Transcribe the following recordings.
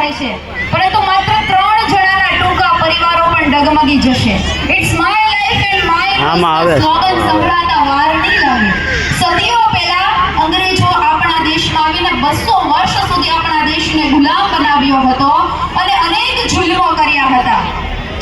થાય છે, પરંતુ માત્ર 3 જણાના ટૂંકા પરિવારો પણ ડગમગી જશે. It's my life and my slogan સંભળાતા વાર નહીં લાગે. સદીઓ પહેલા અંગ્રેજો આપણા દેશમાં આવીને 200 વર્ષ સુધી આપણા દેશને ગુલામ બનાવ્યો હતો અને અનેક જુલ્મો કર્યા હતા.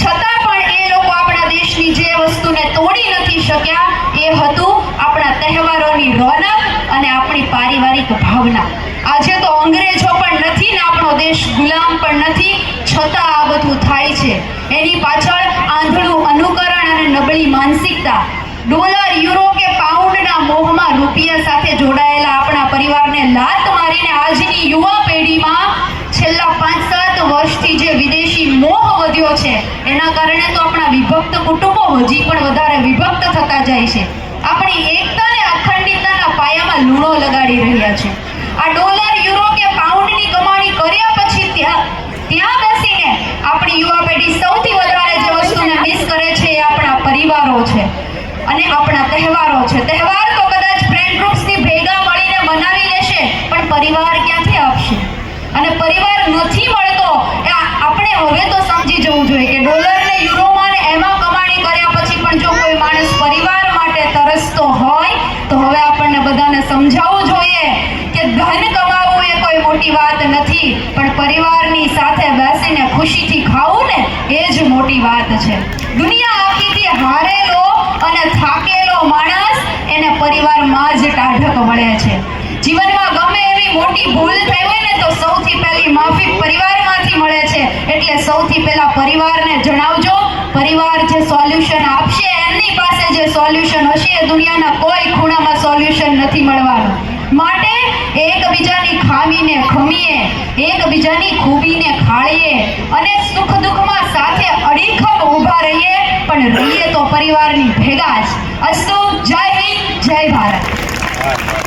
છતાં પણ એ લોકો આપણા દેશની જે વસ્તુને તોડી નથી શક્યા એ હતું આપણા તહેવારોની રોનક અને આપણી પારિવારિક ભાવના. આજે તો અંગ્રેજો પણ નથી ને આપણો દેશ ગુલામ પણ નથી, છતાં આ બધું થાય છે. એની પાછળ આંધળું અનુકરણ અને નબળી માનસિકતા. ડોલર, યુરો કે પાઉન્ડના મોહમાં રૂપિયા સાથે જોડાયેલા આપણા પરિવારને લાત મારીને આજની યુવા પેઢીમાં છેલ્લા 5-7 વર્ષથી જે વિદેશી મોહ વધ્યો છે એના કારણે તો આપણા વિભક્ત કુટુંબો હજી પણ વધારે વિભક્ત થતા જાય છે. આપણી એકતા અને અખંડિતતાના પાયામાં લૂણો લગાડી રહ્યા છે. આ ડોલર, યુરો કે પાઉન્ડની કમાણી કર્યા પછી ત્યાં બેસીને આપણી યુવા પેઢી સૌથી વધારે જે વસ્તુને મિસ કરે છે એ આપણા પરિવારો છે અને આપણા તહેવારો છે. તહેવાર તો કદાચ ફ્રેન્ડ ગ્રુપ્સની ભેગા મળીને મનાવી લેશે, પણ પરિવાર ક્યાંથી આપશે? અને પરિવાર નથી મળતો. આપણે હવે તો સમજી જવું જોઈએ કે ડોલર ને યુરોમાં ને એમાં કમાણી કર્યા પછી પણ જો કોઈ માણસ પરિવાર માટે તરસતો હોય તો હવે આપણને બધાને સમજાવવું જોઈએ કે ધન કમાવવું એ કોઈ મોટી વાત નથી, પણ પરિવારની સાથે બેસીને ખુશીથી ખાવું ને એ જ મોટી વાત છે. દુનિયા આખીથી હારેલો અને થાકેલો માણસ એને પરિવારમાં જ ટાઢક મળે છે. જીવનમાં ગમે એવી મોટી ભૂલ થઈ હોય ને તો સૌથી પહેલી માફી પરિવારમાંથી મળે છે. એટલે સૌથી પહેલા પરિવારને જણાવજો. પરિવાર જે સોલ્યુશન આપશે, એમની પાસે જે સોલ્યુશન હશે એ દુનિયાના કોઈ ખૂણામાં સોલ્યુશન નથી મળવાનું. માટે એકબીજાની ખામીને ખમીએ, એકબીજાની ખૂબીને ખાળીએ અને સુખ દુઃખમાં સાથે અડીખમ ઊભા રહીએ, પણ રહીએ તો પરિવારની ભેગા જ. અસ્તુ. જય હિન્દ, જય ભારત.